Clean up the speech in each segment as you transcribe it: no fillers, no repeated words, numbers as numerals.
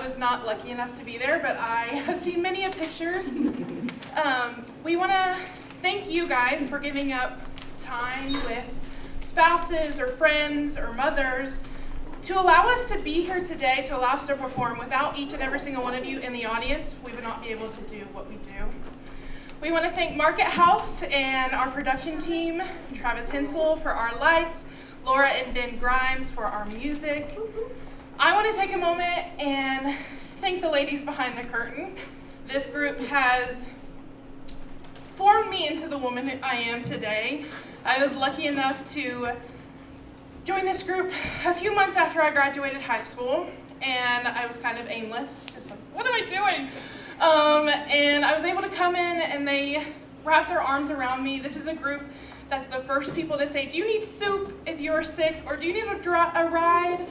was not lucky enough to be there, but I have seen many of pictures. We want to thank you guys for giving up time with spouses or friends or mothers to allow us to be here today, to allow us to perform. Without each and every single one of you in the audience, we would not be able to do what we do. We want to thank Market House and our production team, Travis Hensel for our lights, Laura and Ben Grimes for our music. I want to take a moment and thank the ladies behind the curtain. This group has formed me into the woman I am today. I was lucky enough to join this group a few months after I graduated high school, and I was kind of aimless, just like, what am I doing? And I was able to come in and they wrapped their arms around me. This is a group that's the first people to say, do you need soup if you're sick, or do you need a ride?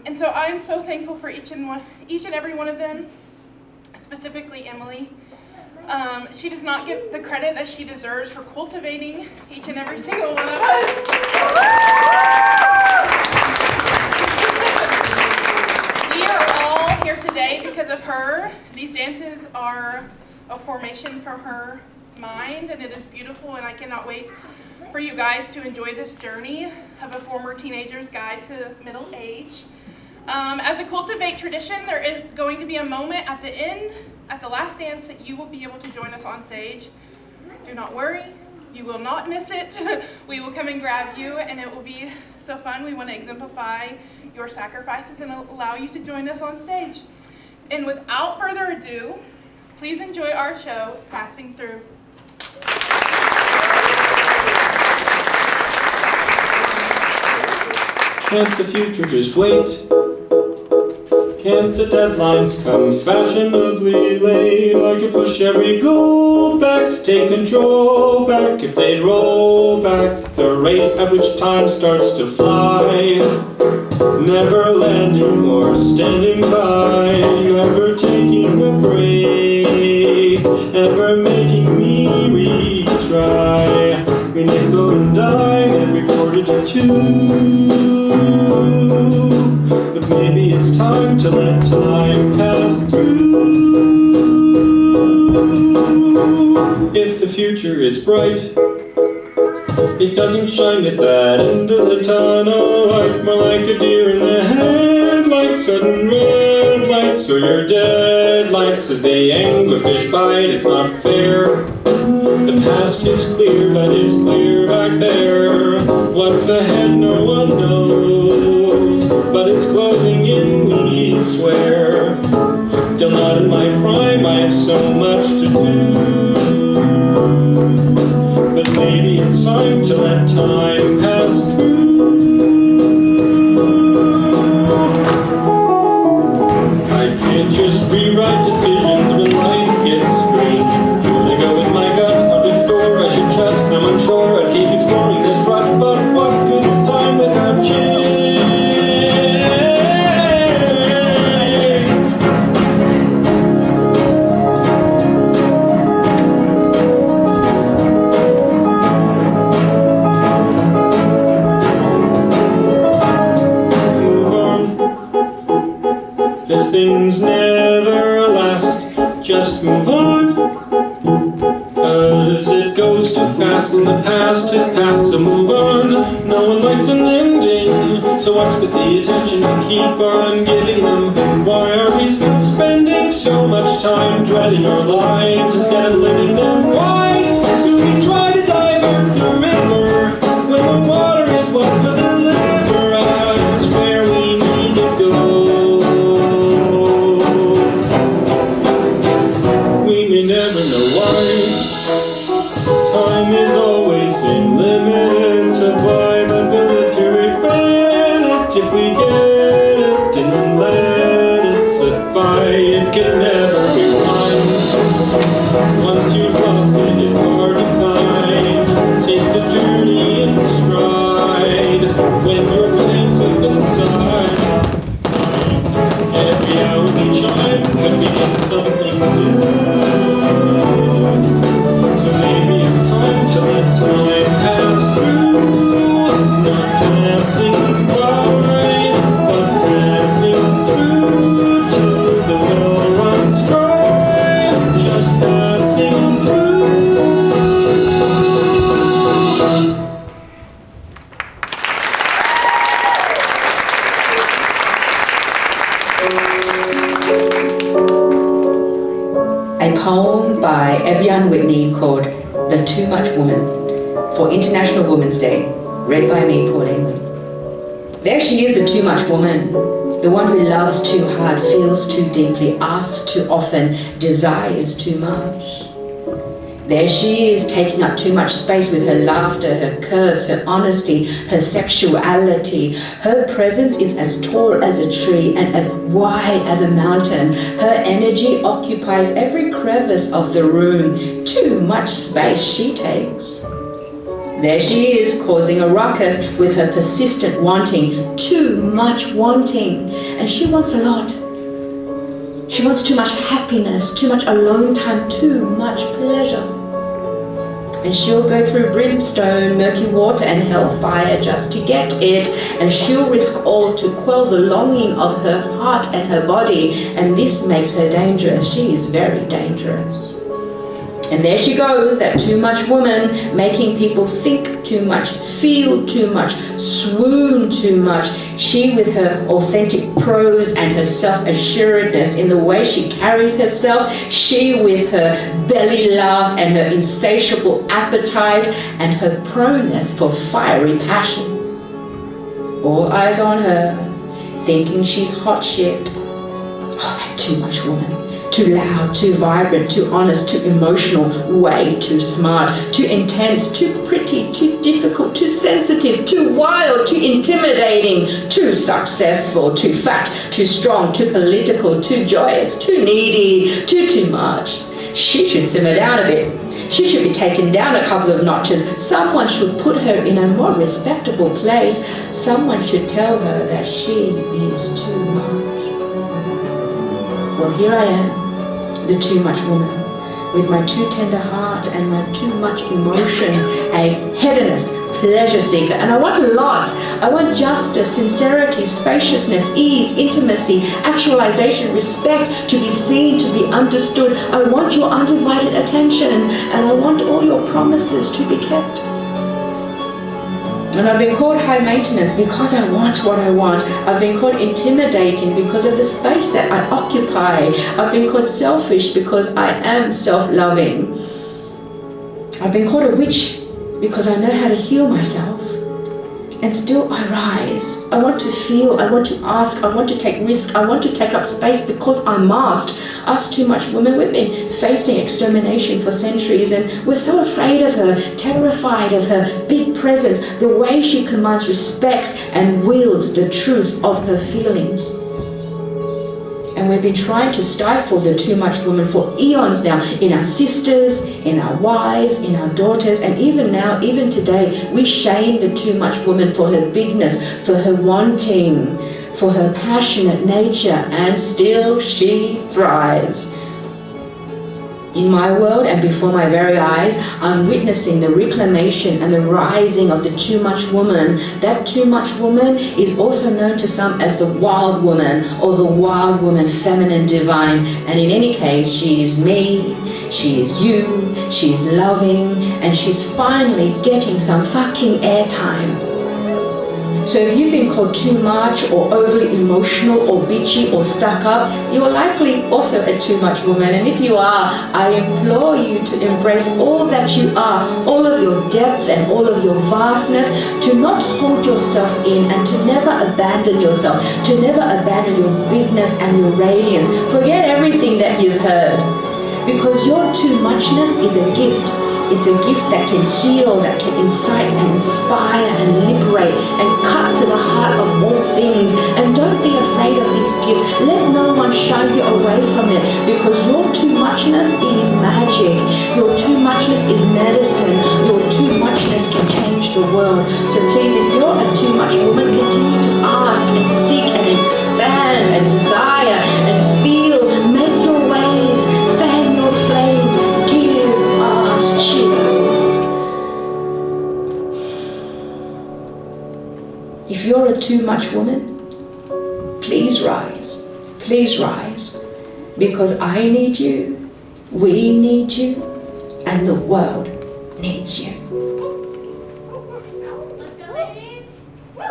And so I'm so thankful for each and every one of them, specifically Emily. She does not get the credit that she deserves for cultivating each and every single one of us. We are all here today because of her. These dances are a formation from her mind, and it is beautiful, and I cannot wait for you guys to enjoy this journey of a former teenager's guide to middle age. As a Cultivate tradition, there is going to be a moment at the end, at the last dance, that you will be able to join us on stage. Do not worry, you will not miss it. We will come and grab you, and it will be so fun. We want to exemplify your sacrifices and allow you to join us on stage. And without further ado, please enjoy our show, Passing Through. Can't the future just wait? Can't the deadlines come fashionably late? I could push every goal back, take control back. If they'd roll back the rate at which time starts to fly, never landing or standing by, never taking a break, never making me retry. We nickel and dime every quarter to two. But maybe it's time to let time pass through. If the future is bright, it doesn't shine at that end of the tunnel light, more like a deer in the headlights, sudden red lights, or your dead lights as the anglerfish bite. It's not fair. The past is clear, but it's clear back there. What's ahead, no one knows, but it's closing in, we swear. Still not in my prime, I have so much to do. But maybe it's time to let time pass through. I can't just rewrite decisions when life gets strange. I go with my gut, out the door I should shut. I'm unsure, I'd keep exploring this rut, but what good is time without change? Things never last, just move on. Cause it goes too fast and the past is past, so move on. No one likes an ending, so what's with the attention we keep on giving them? Why are we still spending so much time dreading our lives instead of living them? Why do we try to divert the river when the water is what will deliver us where we need to go? We may never know why. Time is always in limited supply, but we'll live to regret it if we get it and then let it slip by. It can never be won. Once you've lost it, it's hard to find. Take the journey in stride when your plans slip inside. Every hour we chime could begin something new. So maybe it's time to let time pass through. Not passing by, but passing through. A poem by Evian Whitney called The Too Much Woman for International Women's Day, read by me, Pauline Wynne. There she is, the too much woman, the one who loves too hard, feels too deeply, asks too often, desires too much. There she is, taking up too much space with her laughter, her curves, her honesty, her sexuality. Her presence is as tall as a tree and as wide as a mountain. Her energy occupies every crevice of the room. Too much space she takes. There she is, causing a ruckus with her persistent wanting, too much wanting. And she wants a lot. She wants too much happiness, too much alone time, too much pleasure. And she'll go through brimstone, murky water and hellfire just to get it. And she'll risk all to quell the longing of her heart and her body. And this makes her dangerous. She is very dangerous. And there she goes, that too much woman, making people think too much, feel too much, swoon too much. She with her authentic prose and her self-assuredness in the way she carries herself. She with her belly laughs and her insatiable appetite and her proneness for fiery passion. All eyes on her, thinking she's hot shit. Oh, that too much woman. Too loud, too vibrant, too honest, too emotional, way too smart, too intense, too pretty, too difficult, too sensitive, too wild, too intimidating, too successful, too fat, too strong, too political, too joyous, too needy, too much. She should simmer down a bit. She should be taken down a couple of notches. Someone should put her in a more respectable place. Someone should tell her that she is too much. Well, here I am, the too much woman, with my too tender heart and my too much emotion, a hedonist, pleasure seeker, and I want a lot. I want justice, sincerity, spaciousness, ease, intimacy, actualization, respect, to be seen, to be understood. I want your undivided attention, and I want all your promises to be kept. And I've been called high maintenance because I want what I want. I've been called intimidating because of the space that I occupy. I've been called selfish because I am self-loving. I've been called a witch because I know how to heal myself. And still I rise. I want to feel, I want to ask, I want to take risk, I want to take up space because I must. Us too much women, we've been facing extermination for centuries and we're so afraid of her, terrified of her big presence, the way she commands respects and wields the truth of her feelings. And we've been trying to stifle the too much woman for eons now, in our sisters, in our wives, in our daughters, and even now, even today, we shame the too much woman for her bigness, for her wanting, for her passionate nature, and still she thrives. In my world and before my very eyes, I'm witnessing the reclamation and the rising of the too much woman. That too much woman is also known to some as the wild woman or the wild woman, feminine divine. And in any case, she is me, she is you, she is loving, and she's finally getting some fucking airtime. So if you've been called too much or overly emotional or bitchy or stuck up, you're likely also a too much woman. And if you are, I implore you to embrace all that you are, all of your depth and all of your vastness, to not hold yourself in and to never abandon yourself, to never abandon your bigness and your radiance. Forget everything that you've heard, because your too muchness is a gift. It's a gift that can heal, that can incite and inspire and liberate and cut to the heart of all things. And don't be afraid of this gift. Let no one shy you away from it, because your too muchness is magic. Your too muchness is medicine. Your too muchness can change the world. So please, if you're a too much woman, continue to ask and seek and expand and desire and feel. Make your waves, fan your flames, give us chills. If you're a too much woman, please rise, because I need you, we need you, and the world needs you. Let's go, ladies. Woo!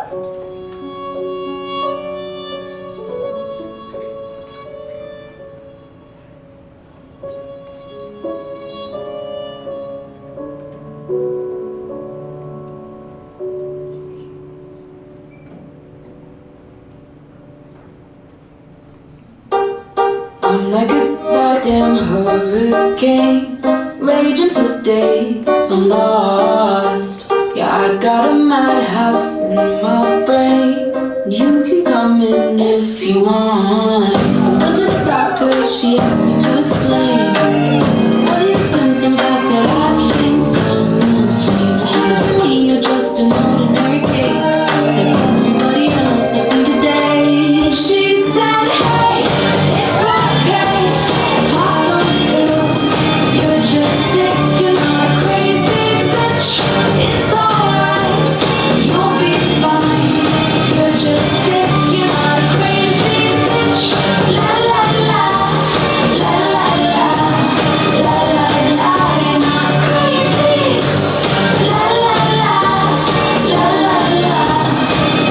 I'm like a goddamn hurricane, raging for days, I'm lost. Yeah, I got a madhouse in my brain. You can come in if you want. Went to the doctor, she asked me to explain. What are your symptoms? I said, I think I'm insane. She said to me, you're just an ordinary case, like everybody else I've seen today. She said, hey, it's okay, pop those pills. You're just sick, you're not a crazy bitch. It's alright, you'll be fine. You're just sick, you're not a crazy bitch. La la la, la la la, la la la, you're not crazy. La la la, la la la,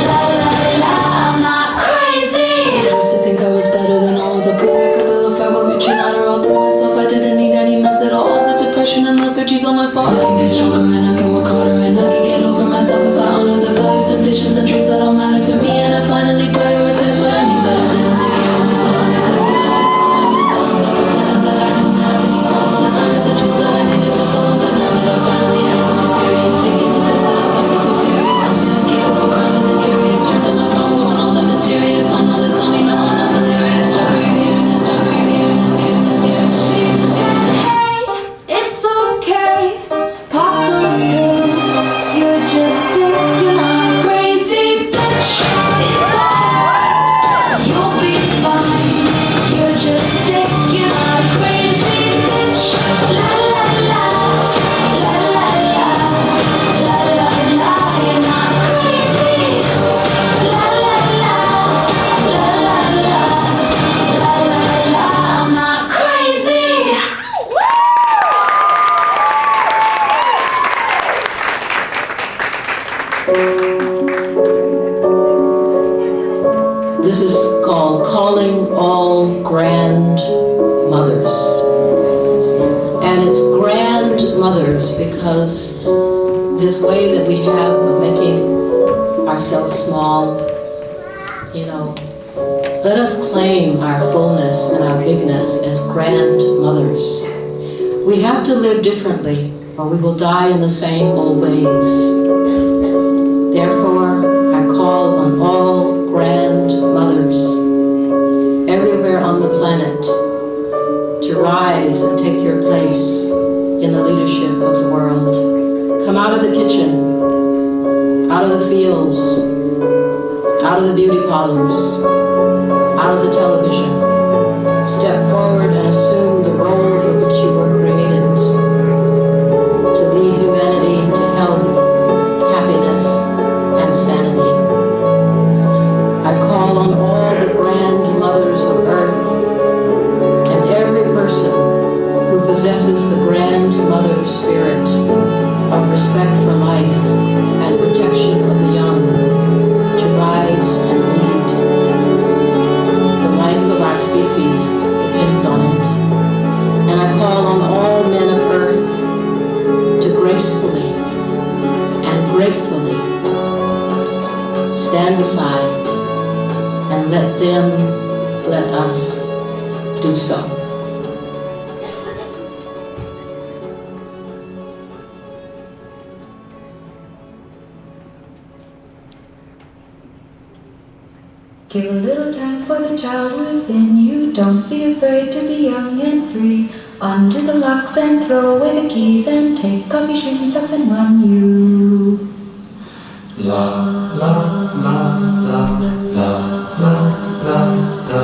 la la la, I'm not crazy. I used to think I was better than all the boys. I could build a 5 all to myself. I didn't need any meds at all. The depression and lethargy's all my fault. I can get stronger and I can work harder and I can get over myself if I honor the values and visions and dreams that all matter to me. And I finally prioritize what I need, but I didn't take care of myself. I neglected my physical and mental health. I pretended that I didn't have any problems and I had the tools that I needed to solve. But now that I finally have some experience taking the pills that I thought were so serious, I'm feeling capable, grounded and curious. Turns out my problems weren't all that mysterious. I'm not as me, no, I'm not delirious. Talk, are you hearing this? Talk, are you hearing this? Hearing this? Hearing this? She's scared. Hey, it's okay, pop those pills. You're just sick, you're not crazy, bitch. It's alright, you'll be fine. You're just sick, you're not crazy, bitch. La la la, la la la, la la la, you're not crazy. La la la, la la la, la la la, I'm not crazy. This is called Calling All Grandmothers. And it's grandmothers because this way that we have of making ourselves small, let us claim our fullness and our bigness as grandmothers. We have to live differently or we will die in the same old ways. Therefore, I call on all grandmothers everywhere on the planet to rise and take your place in the leadership of the world. Come out of the kitchen, out of the fields, out of the beauty parlors, out of the television. Step forward and assume the role for which you were created, to lead humanity to health, happiness, and sanity. I call on all the grandmothers of earth and every person who possesses the grandmother spirit of respect for life and protection of the young to rise and lead. The life of our species depends on it. And I call on all men of earth to gracefully and gratefully stand aside and let them let us do so. Give a little time for the child within you. Don't be afraid to be young and free. Undo the locks and throw away the keys and take off your shoes and socks and run you. La la la la la la la la.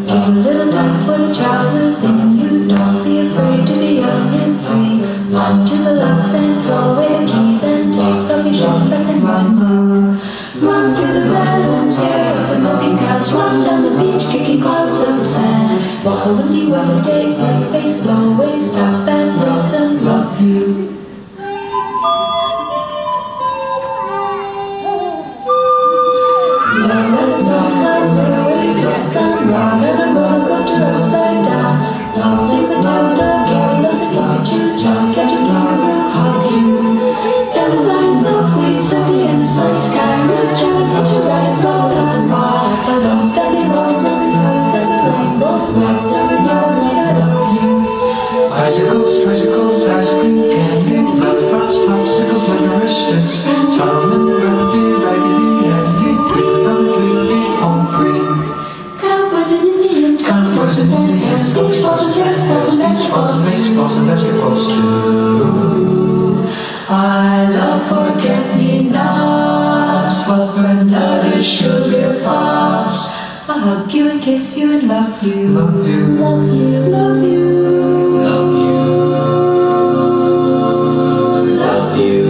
Give a little time for the child within you. Don't be afraid to be young and free. Undo the locks and throw away the keys and take off your shoes and socks and run you. Run through the meadows, scare up the milking cows. Run down the beach, kicking clouds of sand. Walk a windy weather day, feel your face blow away. Stop and listen, love you. Let the stars come, where the stars come. Ride on a roller coaster upside down. Long sing Matilda, Carrie loves a Pikachu. John catch a kangaroo, hug you. Down the line, milkweed, Sophie and the sunny sky. Jimmy, catch a ride, float on by. Alone, standing on, running clothes and the rainbow. Right over your horses and hairs, beach balls and tennis balls and baseballs and basketballs too. I love forget-me-nots, while grandmother sugar pops. I'll hug you and kiss you and love you, love you, love you, love you, love you, love you.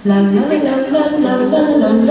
La la la la la la la la la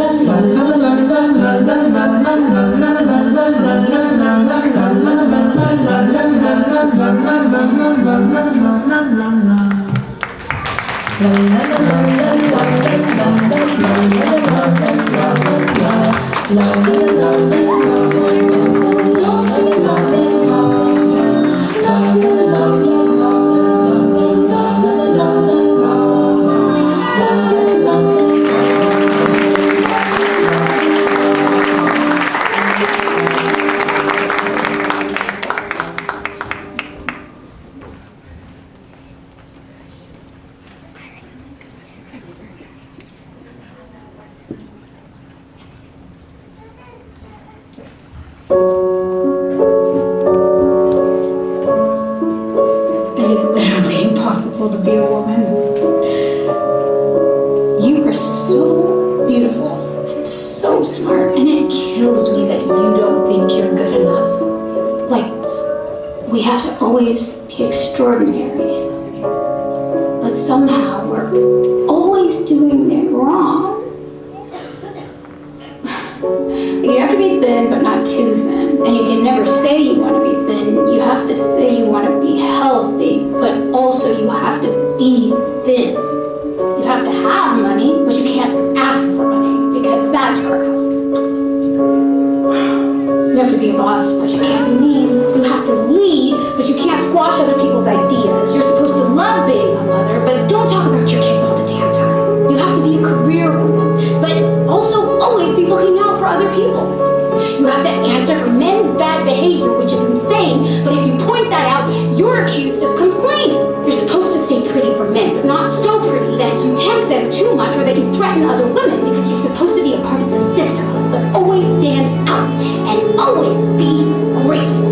It is literally impossible to be a woman. You are so beautiful and so smart, and it kills me that you don't think you're good enough. Like, we have to always be extraordinary. But somehow we're always doing it wrong. You have to be thin, but not too thin. And you can never say you want to be thin. You have to say you want to be healthy, but also you have to be thin. You have to have money, but you can't ask for money, because that's crass. You have to be a boss, but you can't be mean. You have to lead, but you can't squash other people's ideas. You're supposed to love being a mother, but don't talk about your kids all the damn time. You have to be a career woman, but also always be looking out for other people. You have to answer for men's bad behavior, which is insane, but if you point that out, you're accused of complaining. You're supposed to stay pretty for men, but not so pretty that you tempt them too much or that you threaten other women, because you're supposed to be a part of the sisterhood, but always stand out and always be grateful.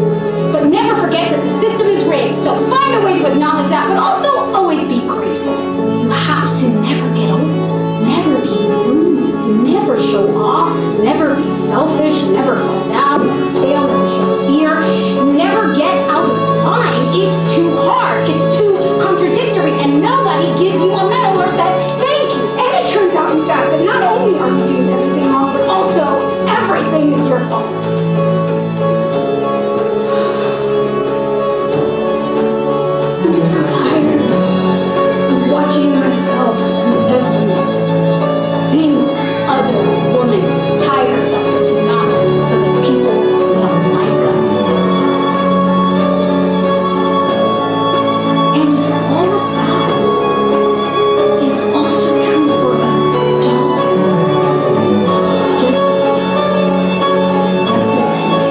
But never forget that the system is rigged, so find a way to acknowledge that, but also always be grateful. You have to never get old, never be rude, never show off, never be selfish, never fall down, never fail, never show fear, never get out of line. It's too hard, it's too contradictory, and nobody gives you a medal or says thank you. And it turns out, in fact, that not only are you doing everything wrong, but also everything is your fault. I'm just so tired of watching myself and every single other woman tie herself into knots so that people will like us. And if all of that is also true for a dog, just representing,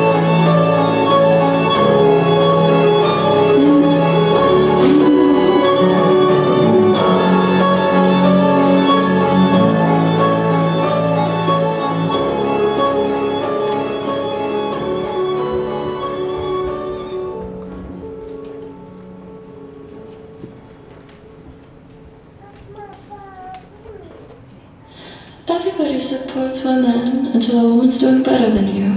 Everybody supports women until a woman's doing better than you.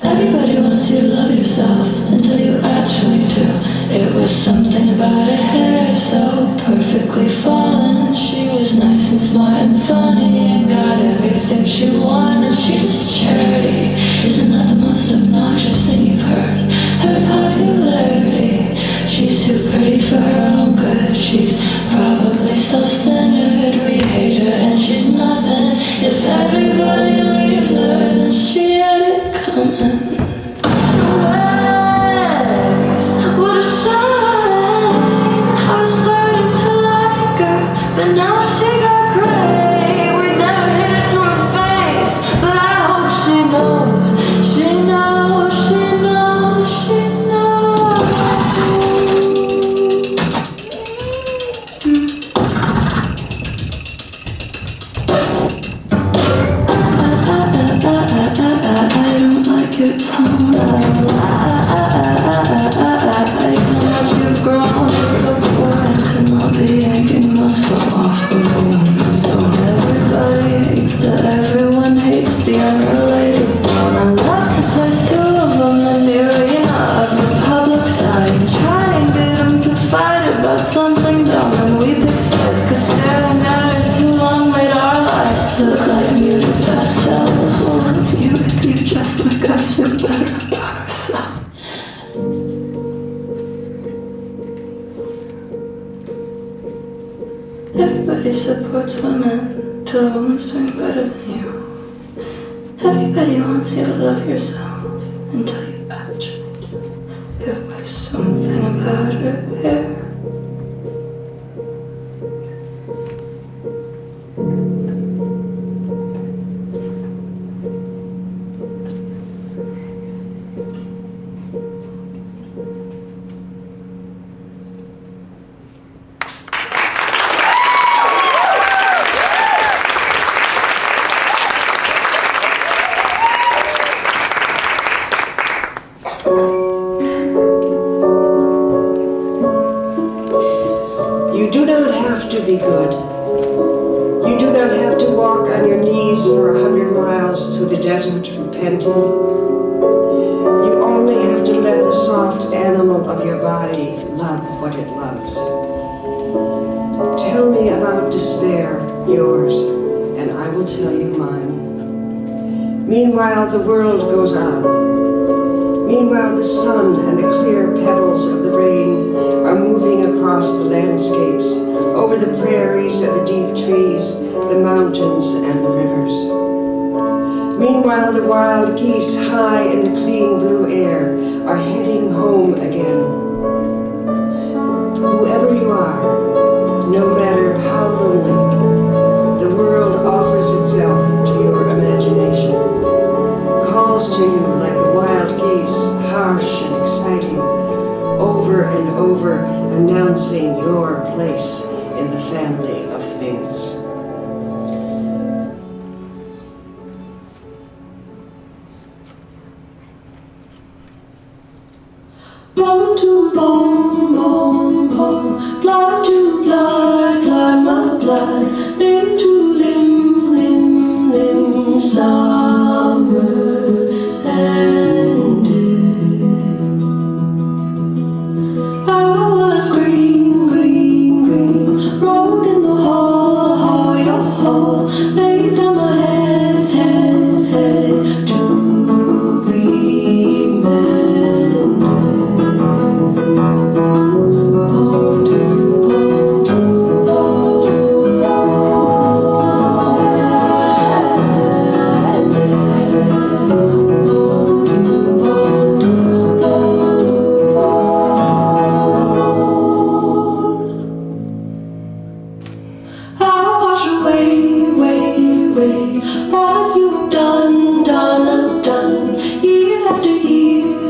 Everybody wants you to love yourself until you actually do. It was something about her hair so perfectly fallen. She was nice and smart and funny and got everything she wanted. She's charity. Isn't that the most obnoxious thing you've heard? Her popularity. She's too pretty for her own good. She's probably self-centered. We hate her and she's nothing. If everybody leaves her, then she had it coming. Waste, what a shame. I was starting to like her, but now she got gray. We never hit her to her face, but I hope she knows. She knows, she knows, she knows. I don't like your tone. feel better about ourselves. Everybody supports women till the woman's doing better than you. Everybody wants you to love yourself until you actually feel like something about her hair. You do not have to be good. You do not have to walk on your knees for 100 miles through the desert repenting. You only have to let the soft animal of your body love what it loves. Tell me about despair, yours, and I will tell you mine. Meanwhile, the world goes on. Meanwhile, the sun and the clear pebbles of the rain are moving across the landscapes, over the prairies and the deep trees, the mountains and the rivers. Meanwhile, the wild geese high in the clean blue air are heading home again. Whoever you are, no matter how lonely, the world offers itself to your imagination, calls to you like the wild geese, harsh and exciting, over and over announcing your place in the family of things. Bone to bone, bone, bone, blood to blood, blood, my blood, limb to limb, limb, limb, summer's ended. I was green, green, green, rode in the hall, hall, your hall, laid down my head, head, head, to be mended. Bone to bone to bone to I'll wash away, away, away what you've done, done, undone, year after year.